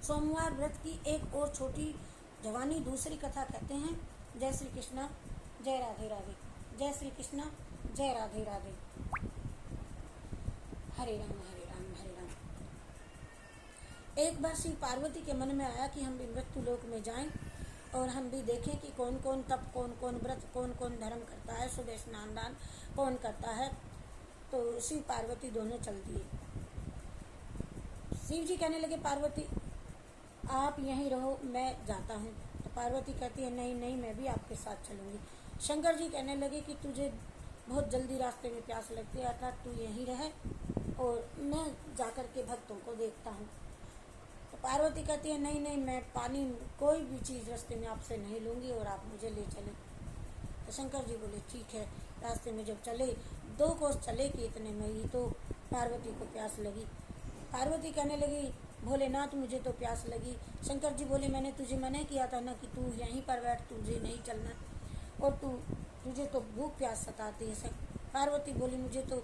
सोमवार व्रत की एक और छोटी जवानी दूसरी कथा कहते हैं। जय श्री कृष्ण, जय राधे राधे। जय श्री कृष्ण, जय राधे राधे। हरे राम हरे राम हरे राम। एक बार श्री पार्वती के मन में आया कि हम भी मृत्यु लोक में जाएं और हम भी देखें कि कौन कौन तप, कौन कौन व्रत, कौन कौन धर्म करता है, सुबह स्नान दान कौन करता है। तो शिव पार्वती दोनों चल दिए। शिव जी कहने लगे, पार्वती आप यहीं रहो, मैं जाता हूँ। तो पार्वती कहती है, नहीं नहीं, मैं भी आपके साथ चलूंगी। शंकर जी कहने लगे कि तुझे बहुत जल्दी रास्ते में प्यास लगती है, अर्थात तू यहीं रहे और मैं जाकर के भक्तों को देखता हूँ। तो पार्वती कहती है, नहीं नहीं, मैं पानी कोई भी चीज़ रास्ते में आपसे नहीं लूँगी और आप मुझे ले चले। तो शंकर जी बोले, ठीक है। रास्ते में जब चले, 2 कोस चले कि इतने में ही तो पार्वती को प्यास लगी। पार्वती कहने लगी, भोलेनाथ मुझे तो प्यास लगी। शंकर जी बोले, मैंने तुझे मना किया था ना कि तू यहीं पर बैठ, तुझे नहीं चलना, और तुझे तो भूख प्यास सताती है। पार्वती बोली, मुझे तो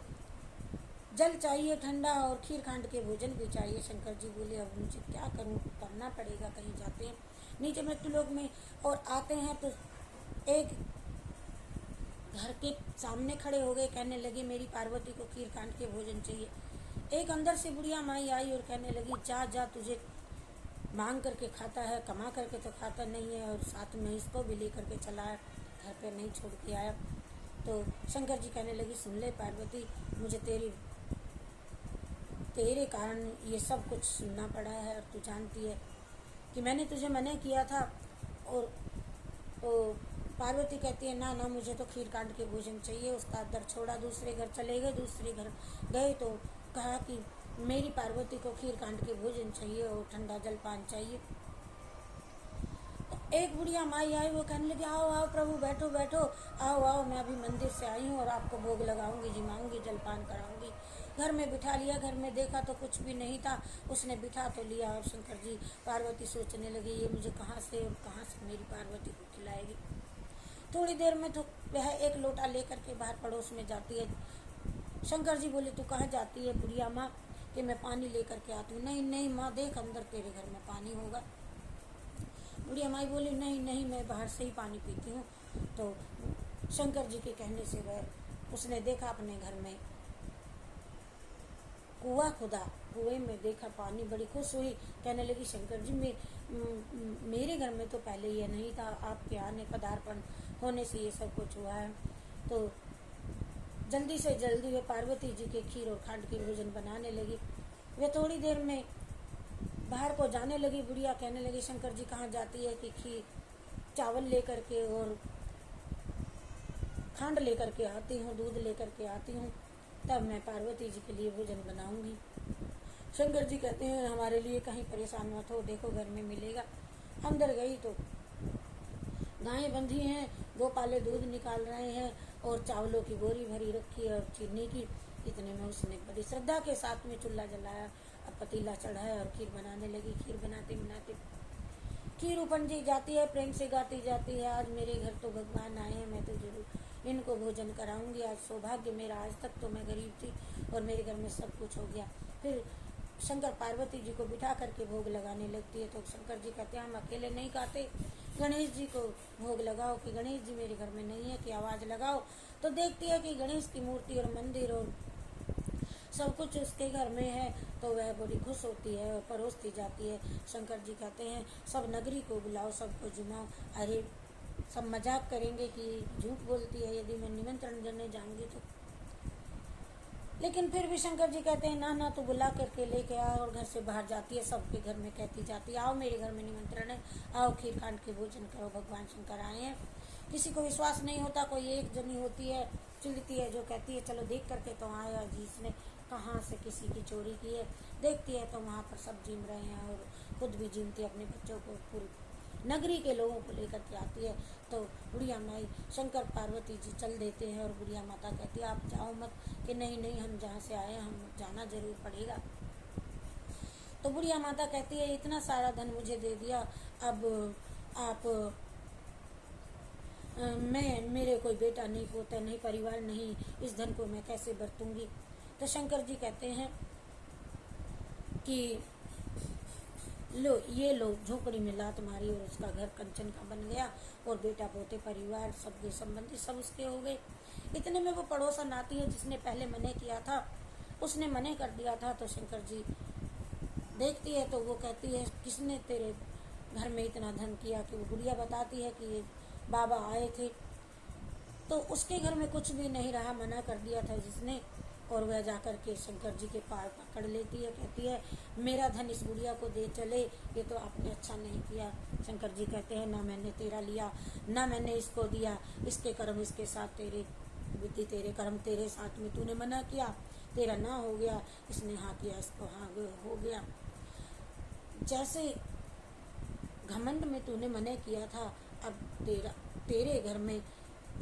जल चाहिए ठंडा और खीर खांड के भोजन भी चाहिए। शंकर जी बोले, अब मुझे क्या करूं, करना पड़ेगा। कहीं जाते हैं नीचे मृत्यु लोक में और आते हैं तो एक घर के सामने खड़े हो गए, कहने लगे, मेरी पार्वती को खीर खांड के भोजन चाहिए। एक अंदर से बुढ़िया माई आई और कहने लगी, जा जा, तुझे मांग करके खाता है, कमा करके तो खाता नहीं है, और साथ में इसको भी लेकर के चला है, घर पे नहीं छोड़ के आया। तो शंकर जी कहने लगी, सुन ले पार्वती, मुझे तेरे कारण ये सब कुछ सुनना पड़ा है, और तू जानती है कि मैंने तुझे मना किया था। और पार्वती कहती है, ना ना, मुझे तो खीर कांड के भोजन चाहिए। उसका दर छोड़ा, दूसरे घर चले गए। दूसरे घर गए तो कहा कि मेरी पार्वती को खीर कांड के भोजन चाहिए और ठंडा जलपान चाहिए। एक बुढ़िया माई आई, वो कहने लगी, आओ आओ प्रभु, बैठो बैठो, आओ आओ, मैं अभी मंदिर से आई हूँ और आपको भोग लगाऊंगी, जिमाऊंगी, जलपान कराऊंगी। घर में बिठा लिया। घर में देखा तो कुछ भी नहीं था, उसने बिठा तो लिया। और शंकर जी पार्वती सोचने लगे, ये मुझे कहाँ से मेरी पार्वती को खिलाएगी। थोड़ी देर में तो वह एक लोटा लेकर के बाहर पड़ोस में जाती है। शंकर जी बोले, तू कहाँ जाती है बुढ़िया माँ? कि मैं पानी लेकर के आती हूँ। नहीं नहीं माँ, देख अंदर तेरे घर में पानी होगा। बुढ़िया माई बोली, नहीं नहीं, मैं बाहर से ही पानी पीती हूँ। तो शंकर जी के कहने से वह उसने देखा अपने घर में कुआं खुदा, कुएं में देखा पानी, बड़ी खुश हुई। कहने लगी, शंकर जी मेरे घर में तो पहले ये नहीं था, आपके आने पदार्पण होने से ये सब कुछ हुआ है। तो जल्दी से जल्दी वे पार्वती जी के खीर और खांड के भोजन बनाने लगी। वे थोड़ी देर में बाहर को जाने लगी। बुढ़िया कहने लगी, शंकर जी कहाँ जाती है? कि खीर चावल लेकर के और खांड लेकर के आती हूँ, दूध लेकर के आती हूँ, तब मैं पार्वती जी के लिए भोजन बनाऊंगी। शंकर जी कहते हैं, हमारे लिए कहीं परेशान मत हो, देखो घर में मिलेगा। अंदर गई तो गायें बंधी हैं, गोपाले दूध निकाल रहे हैं और चावलों की बोरी भरी रखी है और चीनी की। इतने में उसने बड़ी श्रद्धा के साथ में चूल्हा जलाया, अब पतीला चढ़ाया और खीर बनाने लगी। खीर बनाते बनाते खीर उपंजी जाती है, प्रेम से गाती जाती है, आज मेरे घर तो भगवान आए हैं, मैं तो जरूर इनको भोजन कराऊंगी। आज सौभाग्य मेरा, आज तक तो मैं गरीब थी और मेरे घर में सब कुछ हो गया। फिर शंकर पार्वती जी को बिठा करके भोग लगाने लगती है। तो शंकर जी कहते हैं, हम अकेले नहीं खाते, गणेश जी को भोग लगाओ। कि गणेश जी मेरे घर में नहीं है, कि आवाज़ लगाओ। तो देखती है कि गणेश की मूर्ति और मंदिर और सब कुछ उसके घर में है, तो वह बड़ी खुश होती है और परोसती जाती है। शंकर जी कहते हैं, सब नगरी को बुलाओ, सबको जुमाओ। अरे सब मजाक करेंगे कि झूठ बोलती है यदि मैं निमंत्रण देने जाऊंगी तो। लेकिन फिर भी शंकर जी कहते हैं, ना ना, तो बुला करके लेके आओ। और घर से बाहर जाती है, सबके घर में कहती जाती है, आओ मेरे घर में निमंत्रण है, आओ खीर खांड के भोजन करो, भगवान शंकर आए हैं। किसी को विश्वास नहीं होता, कोई एक जनी होती है चिल्लती है जो कहती है, चलो देख करके तो आया जी, इसने कहाँ से किसी की चोरी की है। देखती है तो वहाँ पर सब जिम रहे हैं और खुद भी जिमती है, अपने बच्चों को, पूरी नगरी के लोगों को लेकर के आती है। तो बुढ़िया माई शंकर पार्वती जी चल देते हैं और बुढ़िया माता कहती है, आप जाओ मत। कि नहीं नहीं, हम जहाँ से आए हम जाना जरूर पड़ेगा। तो बुढ़िया माता कहती है, इतना सारा धन मुझे दे दिया, अब आप मेरे कोई बेटा नहीं, पोता नहीं, परिवार नहीं, इस धन को मैं कैसे बरतूंगी। तो शंकर जी कहते हैं कि लो झोपड़ी में लात मारी और उसका घर कंचन का बन गया और बेटा पोते परिवार सबके संबंधी सब उसके हो गए। इतने में वो पड़ोसन आती है जिसने पहले मने किया था, उसने मने कर दिया था। तो शंकर जी देखती है तो वो कहती है किसने तेरे घर में इतना धन किया, कि वो गुड़िया बताती है कि ये बाबा आए थे। तो उसके घर में कुछ भी नहीं रहा, मना कर दिया था जिसने। और वह जाकर के शंकर जी के पैर पकड़ लेती है, कहती है मेरा धन इस गुड़िया को दे चले, ये तो आपने अच्छा नहीं किया। शंकर जी कहते हैं ना मैंने तेरा लिया, ना मैंने इसको दिया, इसके कर्म इसके साथ, तेरे बुद्धि तेरे कर्म तेरे साथ में, तूने मना किया तेरा ना हो गया, इसने हाँ किया इसको हाँ हो गया। जैसे घमंड में तूने मना किया था, अब तेरे घर में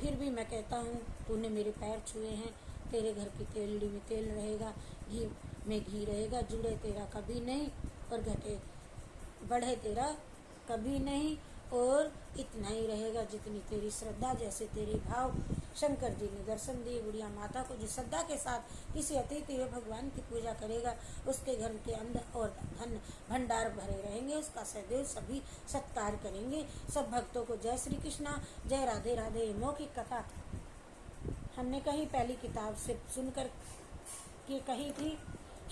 फिर भी मैं कहता हूँ तूने मेरे पैर छुए हैं, तेरे घर की तेलड़ी में तेल रहेगा, घी में घी रहेगा, जुड़े तेरा कभी नहीं और घटे बढ़े तेरा कभी नहीं, और इतना ही रहेगा जितनी तेरी श्रद्धा, जैसे तेरे भाव। शंकर जी ने दर्शन दिए गुड़िया माता को। जो श्रद्धा के साथ किसी अतिथि व भगवान की पूजा करेगा, उसके घर के अंदर और धन भंडार भरे रहेंगे, उसका सदैव सभी सत्कार करेंगे। सब भक्तों को जय श्री कृष्णा, जय राधे राधे। मौखिक कथा हमने कहीं पहली किताब से सुनकर की कही थी।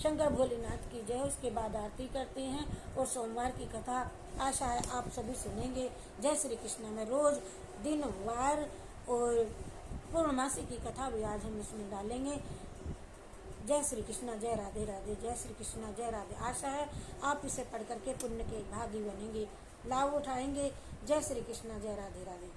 शंकर भोलेनाथ की जय। उसके बाद आरती करते हैं और सोमवार की कथा आशा है आप सभी सुनेंगे। जय श्री कृष्ण में रोज दिन वार और पूर्णमासी की कथा भी आज हम इसमें डालेंगे। जय श्री कृष्ण, जय राधे राधे। जय श्री कृष्ण, जय राधे। आशा है आप इसे पढ़ करके पुण्य के भागी बनेंगे, लाभ उठाएंगे। जय श्री कृष्ण, जय राधे राधे।